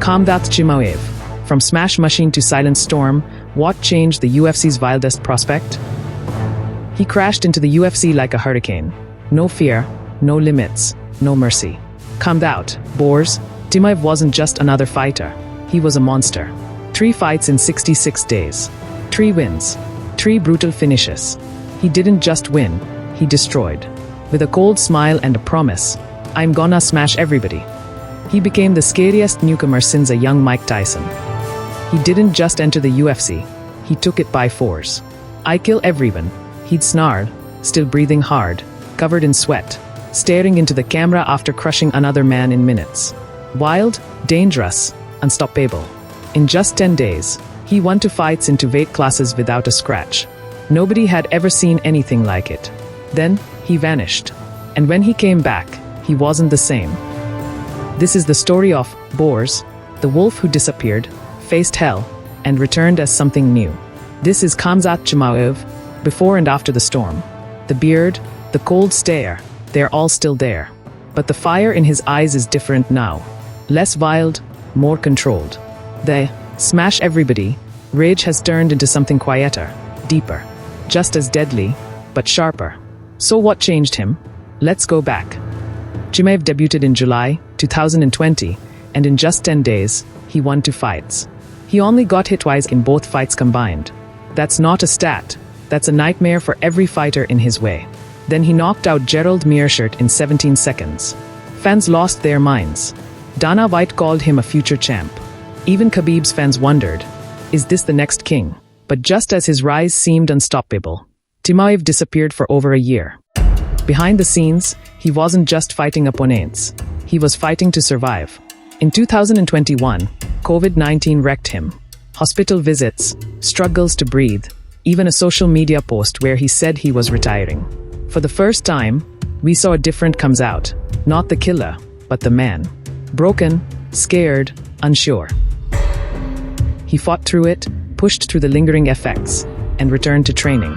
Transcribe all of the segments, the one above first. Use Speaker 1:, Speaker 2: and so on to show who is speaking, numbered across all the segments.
Speaker 1: Khamzat Chimaev. From smash machine to silent storm, what changed the UFC's wildest prospect? He crashed into the UFC like a hurricane. No fear, no limits, no mercy. Khamzat, Borz, Chimaev wasn't just another fighter. He was a monster. 3 fights in 66 days. 3 wins. 3 brutal finishes. He didn't just win, he destroyed. With a cold smile and a promise, "I'm gonna smash everybody." He became the scariest newcomer since a young Mike Tyson. He didn't just enter the UFC, he took it by force. "I kill everyone," he'd snarl, still breathing hard, covered in sweat, staring into the camera after crushing another man in minutes. Wild, dangerous, unstoppable. In just 10 days, he won 2 fights into weight classes without a scratch. Nobody had ever seen anything like it. Then, he vanished. And when he came back, he wasn't the same. This is the story of Borz, the wolf who disappeared, faced hell, and returned as something new. This is Khamzat Chimaev, before and after the storm. The beard, the cold stare, they're all still there. But the fire in his eyes is different now. Less wild, more controlled. The smash everybody rage has turned into something quieter, deeper, just as deadly, but sharper. So what changed him? Let's go back. Chimaev debuted in July 2020, and in just 10 days, he won 2 fights. He only got hit twice in both fights combined. That's not a stat, that's a nightmare for every fighter in his way. Then he knocked out Gerald Meerschaert in 17 seconds. Fans lost their minds. Dana White called him a future champ. Even Khabib's fans wondered, is this the next king? But just as his rise seemed unstoppable, Chimaev disappeared for over a year. Behind the scenes, he wasn't just fighting opponents. He was fighting to survive. In 2021, COVID-19 wrecked him. Hospital visits, struggles to breathe, even a social media post where he said he was retiring. For the first time, we saw a different Khamzat, not the killer, but the man. Broken, scared, unsure. He fought through it, pushed through the lingering effects, and returned to training.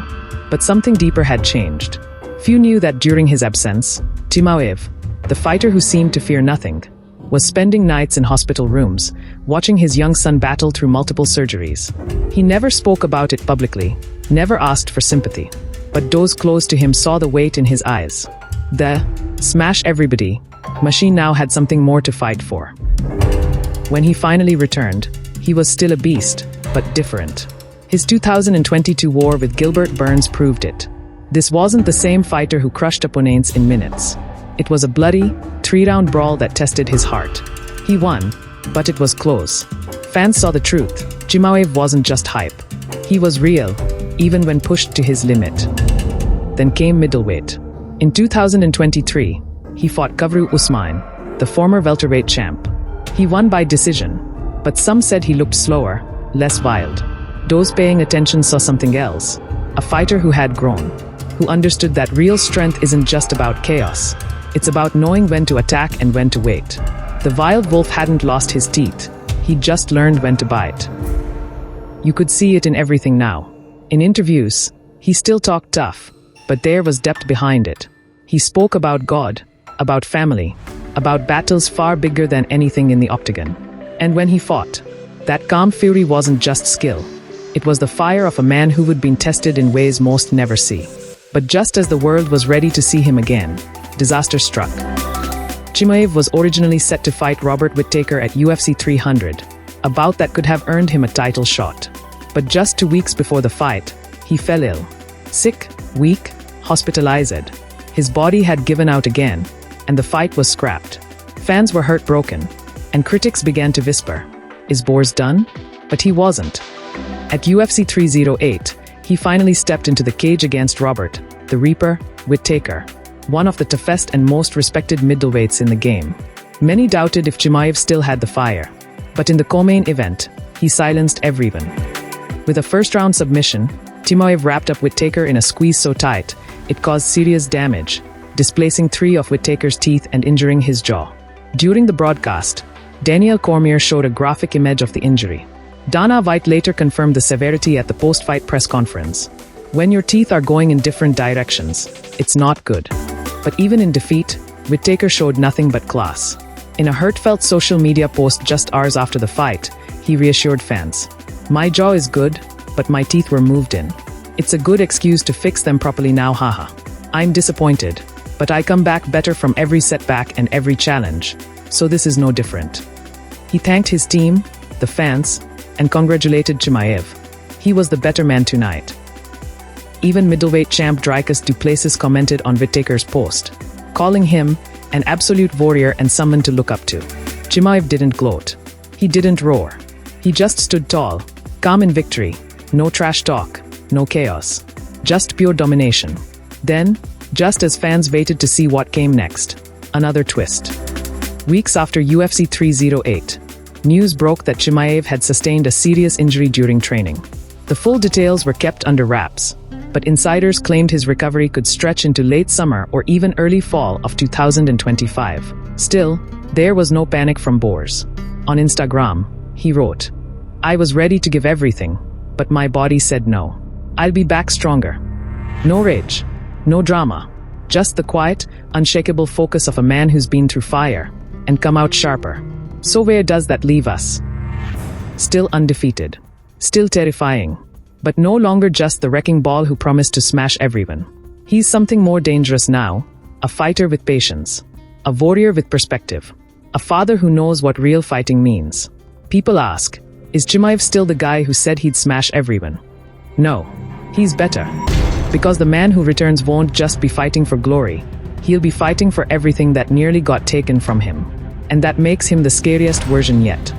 Speaker 1: But something deeper had changed. Few knew that during his absence, Chimaev, the fighter who seemed to fear nothing, was spending nights in hospital rooms, watching his young son battle through multiple surgeries. He never spoke about it publicly, never asked for sympathy. But those close to him saw the weight in his eyes. The smash everybody machine now had something more to fight for. When he finally returned, he was still a beast, but different. His 2022 war with Gilbert Burns proved it. This wasn't the same fighter who crushed opponents in minutes. It was a bloody, 3-round brawl that tested his heart. He won, but it was close. Fans saw the truth. Chimaev wasn't just hype. He was real, even when pushed to his limit. Then came middleweight. In 2023, he fought Kamaru Usman, the former welterweight champ. He won by decision, but some said he looked slower, less wild. Those paying attention saw something else. A fighter who had grown, who understood that real strength isn't just about chaos. It's about knowing when to attack and when to wait. The wild wolf hadn't lost his teeth. He just learned when to bite. You could see it in everything now. In interviews, he still talked tough, but there was depth behind it. He spoke about God, about family, about battles far bigger than anything in the Octagon. And when he fought, that calm fury wasn't just skill. It was the fire of a man who had been tested in ways most never see. But just as the world was ready to see him again, disaster struck. Chimaev was originally set to fight Robert Whittaker at UFC 300, a bout that could have earned him a title shot. But just 2 weeks before the fight, he fell ill. Sick, weak, hospitalized. His body had given out again, and the fight was scrapped. Fans were heartbroken, and critics began to whisper, is Borz done? But he wasn't. At UFC 308, he finally stepped into the cage against Robert, the Reaper, Whittaker, one of the toughest and most respected middleweights in the game. Many doubted if Chimaev still had the fire. But in the co-main event, he silenced everyone. With a first-round submission, Chimaev wrapped up Whittaker in a squeeze so tight, it caused serious damage, displacing 3 of Whittaker's teeth and injuring his jaw. During the broadcast, Daniel Cormier showed a graphic image of the injury. Dana White later confirmed the severity at the post-fight press conference. When your teeth are going in different directions, it's not good. But even in defeat, Whittaker showed nothing but class. In a heartfelt social media post just hours after the fight, he reassured fans, "My jaw is good, but my teeth were moved in. It's a good excuse to fix them properly now, haha. I'm disappointed, but I come back better from every setback and every challenge, so this is no different." He thanked his team, the fans, and congratulated Chimaev. He was the better man tonight. Even middleweight champ Dricus du Plessis commented on Whittaker's post, calling him an absolute warrior and someone to look up to. Chimaev didn't gloat. He didn't roar. He just stood tall, calm in victory. No trash talk, no chaos. Just pure domination. Then, just as fans waited to see what came next, another twist. Weeks after UFC 308, news broke that Chimaev had sustained a serious injury during training. The full details were kept under wraps, but insiders claimed his recovery could stretch into late summer or even early fall of 2025. Still, there was no panic from Borz. On Instagram, he wrote, "I was ready to give everything, but my body said no. I'll be back stronger." No rage, no drama, just the quiet, unshakable focus of a man who's been through fire and come out sharper. So where does that leave us? Still undefeated, still terrifying, but no longer just the wrecking ball who promised to smash everyone. He's something more dangerous now, a fighter with patience, a warrior with perspective, a father who knows what real fighting means. People ask, is Chimaev still the guy who said he'd smash everyone? No, he's better. Because the man who returns won't just be fighting for glory, he'll be fighting for everything that nearly got taken from him. And that makes him the scariest version yet.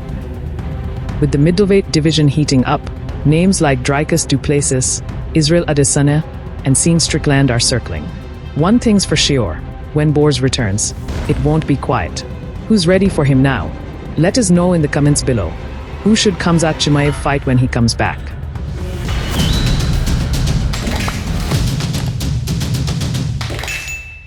Speaker 1: With the middleweight division heating up, names like Dricus du Plessis, Israel Adesanya, and Sean Strickland are circling. One thing's for sure, when Borz returns, it won't be quiet. Who's ready for him now? Let us know in the comments below. Who should Khamzat Chimaev fight when he comes back?